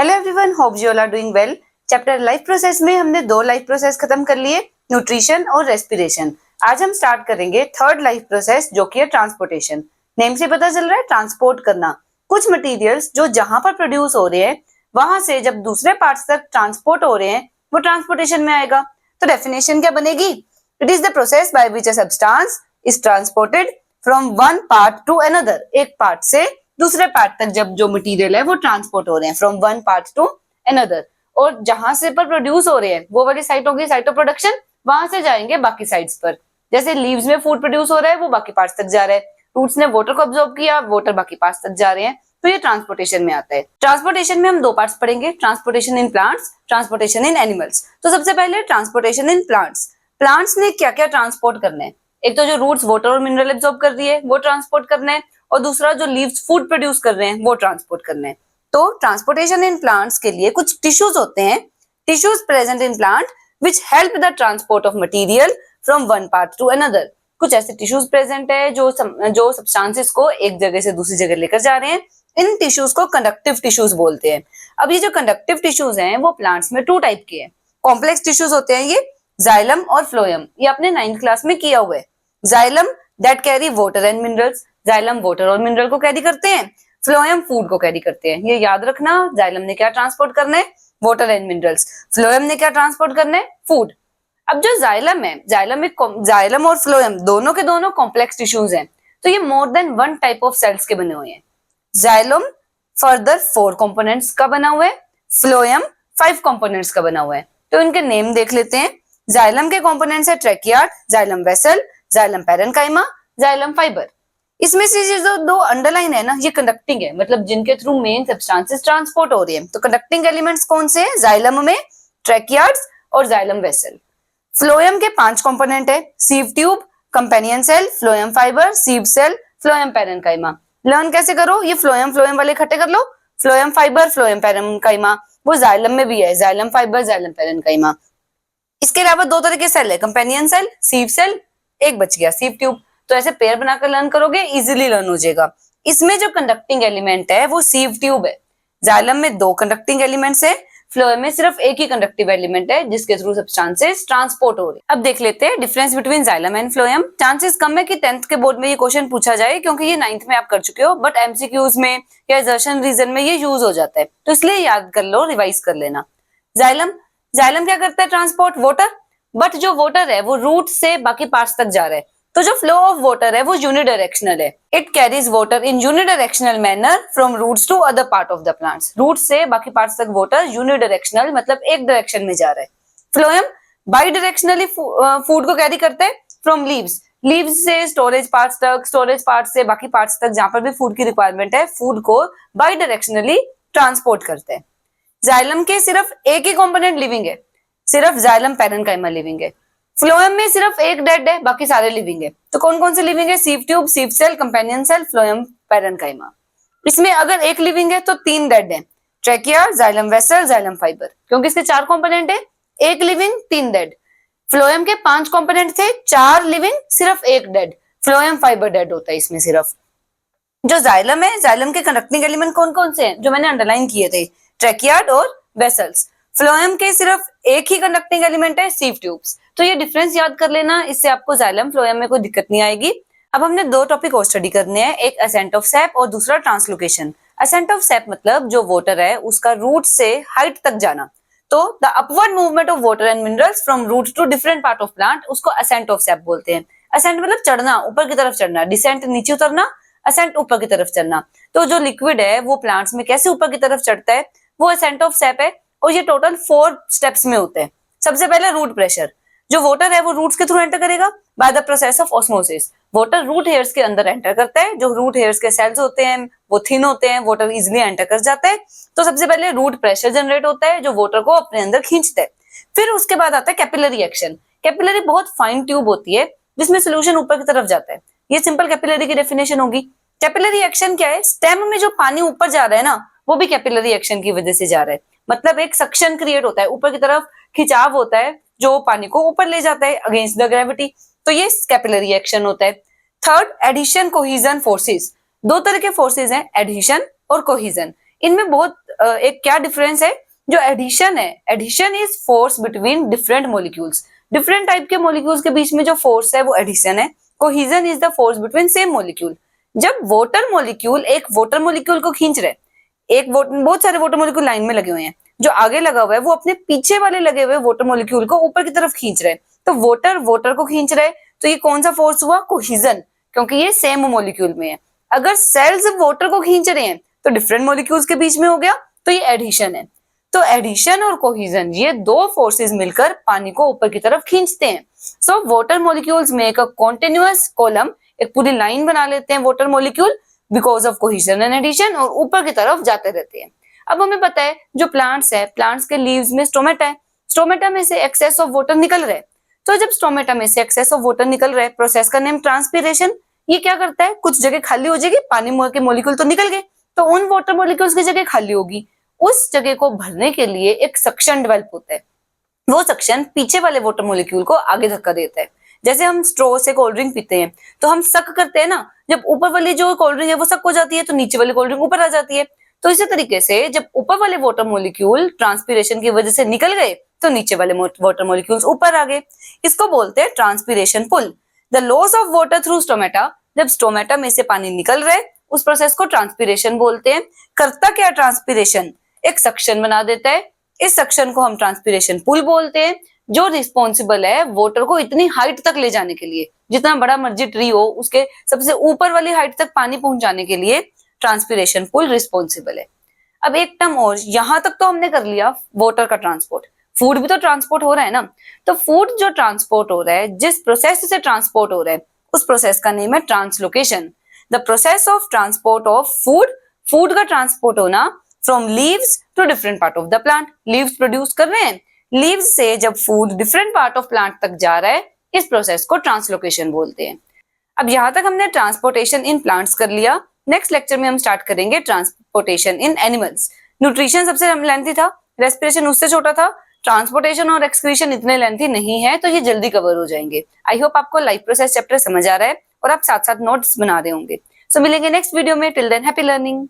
Hello everyone, hope you all are doing well. Chapter life process में हमने 2 life process खत्म कर लिए, न्यूट्रिशन और रेस्पिरेशन। आज हम स्टार्ट करेंगे थर्ड लाइफ प्रोसेस जो कि है ट्रांसपोर्टेशन। नेम से पता चल रहा है ट्रांसपोर्ट करना। कुछ मटेरियल्स जो जहां पर प्रोड्यूस हो रहे हैं वहां से जब दूसरे पार्ट्स तक ट्रांसपोर्ट हो रहे हैं वो ट्रांसपोर्टेशन में आएगा। तो डेफिनेशन क्या बनेगी? It is the process by which a substance is transported from one part two another. एक पार्ट से दूसरे पार्ट तक जब जो मटेरियल है वो ट्रांसपोर्ट हो रहे हैं from one part two another, और जहां से पर प्रोड्यूस हो रहे हैं वो वाली साइट होगी साइट ऑफ प्रोडक्शन, वहां से जाएंगे बाकी साइट्स पर। जैसे लीव्स में फूड प्रोड्यूस हो रहा है वो बाकी पार्ट्स तक जा रहा है, रूट्स ने वाटर को अब्सॉर्ब किया, वाटर बाकी पार्ट्स तक जा रहे हैं, तो ये ट्रांसपोर्टेशन में आता है। ट्रांसपोर्टेशन में हम 2 पार्ट्स पढ़ेंगे, transportation in plants, transportation in animals. तो सबसे पहले ट्रांसपोर्टेशन इन प्लांट्स। प्लांट्स ने क्या क्या ट्रांसपोर्ट करना है? एक तो जो रूट्स वाटर और मिनरल एब्सॉर्ब कर रही है वो ट्रांसपोर्ट करना है, और दूसरा जो लीव्स फूड प्रोड्यूस कर रहे हैं वो ट्रांसपोर्ट करना है। तो ट्रांसपोर्टेशन इन प्लांट्स के लिए कुछ टिश्यूज होते हैं, tissues present in plant which help the transport of material from one part two another. कुछ ऐसे टिश्यूज प्रेजेंट है जो सब्सटेंसेस को एक जगह से दूसरी जगह लेकर जा रहे हैं। इन टिश्यूज को कंडक्टिव टिश्यूज बोलते हैं। अब ये जो कंडक्टिव टिश्यूज हैं वो प्लांट्स में 2 टाइप के हैं। कॉम्प्लेक्स टिश्यूज होते हैं ये, जाइलम और फ्लोएम। ये आपने 9th क्लास में किया हुआ है। Xylem that carry water and minerals, xylem water और मिनरल को कैरी करते हैं, फ्लोएम फूड को कैरी करते हैं। ये याद रखना, जाइलम ने क्या ट्रांसपोर्ट करना है? Water and minerals. फ्लोएम ने क्या ट्रांसपोर्ट करना है? फूड। अब जो जाइलम है, जाइलम और फ्लोएम दोनों के दोनों कॉम्प्लेक्स टिश्यूज हैं, तो ये more than 1 type of cells के बने हुए हैं। जाइलम फर्दर 4 कंपोनेंट्स का बना हुआ है, फ्लोएम 5 कंपोनेंट्स का बना हुआ है। तो इनके नेम देख लेते हैं। जाइलम के कंपोनेंट्स है tracheid, xylem vessel, xylem parenchyma, xylem fibre. इसमें से जो 2 अंडरलाइन है ना, ये कंडक्टिंग है, मतलब जिनके थ्रू मेन सब्सटेंसेस ट्रांसपोर्ट हो रही है। तो कंडक्टिंग एलिमेंट्स कौन से हैं? जाइलम में ट्रैकियार्ड्स और जाइलम वेसल। फ्लोएम के 5 कंपोनेंट है, sieve tube, companion cell, phloem fibre, sieve cell, phloem parenchyma. Learn कैसे करो? ये फ्लोएम वाले इकट्ठे कर लो। फ्लोएम फाइबर, फ्लोएम पैरेन्काइमा, वो जाइलम में भी है, जाइलम फाइबर, जाइलम पैरेन्काइमा। इसके अलावा 2 तरह के सेल है, कंपेनियन सेल, सीव सेल, एक बच गया सीव ट्यूब। तो ऐसे पेयर बनाकर लर्न करोगे, इजीली लर्न हो जाएगा। इसमें जो कंडक्टिंग एलिमेंट है वो सीव ट्यूब है। जाइलम में 2 कंडक्टिंग एलिमेंट्स है, फ्लोएम में सिर्फ एक ही कंडक्टिव एलिमेंट है जिसके थ्रू सब्सटेंसेस ट्रांसपोर्ट हो रहे हैं। अब देख लेते हैं difference between xylem and phloem. Chances कम है कि 10th के बोर्ड में ये क्वेश्चन पूछा जाए, क्योंकि ये 9th में आप कर चुके हो, बट एमसीक्यूज में या असर्शन रीजन में ये यूज हो जाता है, तो इसलिए याद कर लो, रिवाइज कर लेना। जाइलम क्या करता है? ट्रांसपोर्ट वाटर, बट जो वाटर है वो रूट से बाकी पार्ट्स तक जा रहा है, तो जो फ्लो ऑफ वाटर है वो यूनिडायरेक्शनल है। It carries water in unidirectional manner from roots to other part of the plants. Root से बाकी पार्ट्स तक वाटर यूनिडायरेक्शनल, मतलब एक डायरेक्शन में जा रहा है। फ्लोएम बाई डायरेक्शनली फूड को कैरी करता है फ्रॉम लीव्स से स्टोरेज पार्ट्स तक, स्टोरेज पार्ट्स से बाकी पार्ट्स तक, जहां पर भी फूड की रिक्वायरमेंट है, फूड को बाई डायरेक्शनली ट्रांसपोर्ट करते हैं। जाइलम के सिर्फ एक ही कंपोनेंट लिविंग है, सिर्फ जाइलम पैरेन्काइमा लिविंग है। फ्लोएम में सिर्फ एक डेड है, बाकी सारे लिविंग है। तो कौन कौन से लिविंग है? Sieve tube, sieve cell, companion cell, phloem parenchyma. इसमें अगर एक लिविंग है तो 3 डेड है, trachea, xylem vessel, xylem fibre, क्योंकि इसके 4 कंपोनेंट है, एक लिविंग 3 डेड। फ्लोएम के 5 कंपोनेंट थे, 4 लिविंग सिर्फ एक डेड, फ्लोएम फाइबर डेड होता है इसमें सिर्फ। जो जाइलम है, जाइलम के कंडक्टिंग एलिमेंट कौन कौन से हैं जो मैंने अंडरलाइन किए थे? ट्रैकियार्ड और वेसल्स। फ्लोएम के सिर्फ एक ही कंडक्टिंग एलिमेंट है, सीव ट्यूब्स। तो ये डिफरेंस याद कर लेना, इससे आपको जाइलम फ्लोएम में कोई दिक्कत नहीं आएगी। अब हमने 2 टॉपिक और स्टडी करने हैं, एक असेंट ऑफ सैप और दूसरा ट्रांसलोकेशन। असेंट ऑफ सैप मतलब जो वाटर है उसका रूट से हाइट तक जाना, तो the upward movement of water and minerals from root to different part of plant, उसको असेंट ऑफ सैप बोलते हैं। असेंट मतलब चढ़ना, ऊपर की तरफ चढ़ना, डिसेंट नीचे उतरना, असेंट ऊपर की तरफ चढ़ना। तो जो लिक्विड है वो प्लांट्स में कैसे ऊपर की तरफ चढ़ता है, वो असेंट ऑफ सैप है, और ये टोटल 4 स्टेप्स में होते हैं। सबसे पहले रूट प्रेशर, जो वाटर है वो रूट्स के थ्रू एंटर करेगा by the process of osmosis. Water root hairs के अंदर एंटर करता है, जो रूट हेयर्स के सेल्स होते हैं वो थिन होते हैं, वाटर इजिली एंटर कर जाता है। तो सबसे पहले रूट प्रेशर जनरेट होता है जो वाटर को अपने अंदर खींचता है। फिर उसके बाद आता है कैपिलरी एक्शन। कैपिलरी बहुत फाइन ट्यूब होती है जिसमें सोल्यूशन ऊपर की तरफ जाता है। ये सिंपल कैपिलरी की डेफिनेशन होगी। कैपिलरी एक्शन क्या है? स्टेम में जो पानी ऊपर जा रहा है ना, वो भी कैपिलरी एक्शन की वजह से जा रहा है। मतलब एक सक्शन क्रिएट होता है, ऊपर की तरफ खिंचाव होता है जो पानी को ऊपर ले जाता है अगेंस्ट द ग्रेविटी, तो ये कैपिलरी एक्शन होता है। Third, addition cohesion forces. 2 तरह के फोर्सेस हैं, एडिशन और कोहिजन। इनमें बहुत एक क्या डिफरेंस है, जो एडिशन है, adhesion is force between different molecules, different type के मॉलिक्यूल्स के बीच में जो फोर्स है वो एडिशन है। Cohesion is the force between same molecule. जब वाटर मॉलिक्यूल एक वाटर मॉलिक्यूल को खींच रहे, बहुत सारे वाटर मॉलिक्यूल लाइन में लगे हुए हैं, जो आगे लगा हुआ है वो अपने पीछे वाले लगे हुए वाटर मॉलिक्यूल को ऊपर की तरफ खींच रहे हैं, तो वाटर वाटर को खींच रहे, तो ये कौन सा फोर्स हुआ, कोहिजन, क्योंकि ये सेम मॉलिक्यूल में है। अगर सेल्स वाटर को खींच रहे हैं तो डिफरेंट मॉलिक्यूल्स के बीच में हो गया, तो ये एडिशन है। तो एडिशन और कोहिजन ये दो फोर्सेस मिलकर पानी को ऊपर की तरफ खींचते हैं। So water molecules make a continuous column, एक पूरी लाइन बना लेते हैं water molecule because of cohesion and adhesion, और ऊपर की तरफ जाते रहते हैं। अब हमें पता है जो प्लांट्स है, प्लांट्स के लीव्स में स्टोमेटा है, स्टोमेटा में से एक्सेस ऑफ वाटर निकल रहा है। तो जब स्टोमेटा में से एक्सेस ऑफ वाटर निकल रहा है, प्रोसेस का नेम ट्रांसपीरेशन। ये क्या करता है, कुछ जगह खाली हो जाएगी, पानी के मॉलिक्यूल तो निकल गए, तो उन वाटर मॉलिक्यूल्स की जगह खाली होगी, उस जगह को भरने के लिए एक सक्शन डेवलप होता है। वो सक्शन पीछे वाले वाटर मॉलिक्यूल को आगे धक्का देता है। जैसे हम स्ट्रॉ से कोल्ड ड्रिंक पीते हैं तो हम सक करते हैं ना, जब ऊपर वाली जो कोल्ड ड्रिंक है वो सक हो जाती है तो नीचे वाली कोल्ड ड्रिंक ऊपर आ जाती है। तो इसी तरीके से जब ऊपर वाले वाटर मॉलिक्यूल ट्रांसपीरेशन की वजह से निकल गए तो नीचे वाले वाटर मॉलिक्यूल्स ऊपर आ गए। इसको बोलते हैं transpiration pull. The loss of water through stomata, जब स्टोमेटा में से पानी निकल रहा है उस प्रोसेस को ट्रांसपीरेशन बोलते हैं। करता क्या ट्रांसपीरेशन, एक सक्शन बना देता है, इस सक्शन को हम ट्रांसपीरेशन पुल बोलते हैं, जो रिस्पॉन्सिबल है वाटर को इतनी हाइट तक ले जाने के लिए, जितना बड़ा मर्जी ट्री हो उसके सबसे ऊपर वाली हाइट तक पानी पहुंचाने के लिए ट्रांसपीरेशन पुल रिस्पॉन्सिबल है। अब एक टर्म और, यहां तक तो हमने कर लिया वाटर का ट्रांसपोर्ट, फूड भी तो ट्रांसपोर्ट हो रहा है ना। तो फूड जो ट्रांसपोर्ट हो रहा है, जिस प्रोसेस से ट्रांसपोर्ट हो रहा है उस प्रोसेस का नेम है translocation. The process of transport of food, food का ट्रांसपोर्ट होना from leaves to different part of the plant. Leaves produce कर रहे हैं, लीव्स से जब food different part of plant तक जा रहा है, इस प्रोसेस को ट्रांसलोकेशन बोलते हैं। अब यहां तक हमने ट्रांसपोर्टेशन इन प्लांट्स कर लिया। नेक्स्ट लेक्चर में हम स्टार्ट करेंगे ट्रांसपोर्टेशन इन एनिमल्स। न्यूट्रिशन सबसे लेंथी था, रेस्पिरेशन उससे छोटा था, ट्रांसपोर्टेशन और एक्सक्रीशन इतने लेंथी नहीं है, तो ये जल्दी कवर हो जाएंगे। आई होप आपको लाइफ प्रोसेस चैप्टर समझ आ रहा है और आप साथ साथ नोट्स बना रहे होंगे। सो मिलेंगे नेक्स्ट वीडियो में। Till than happy learning.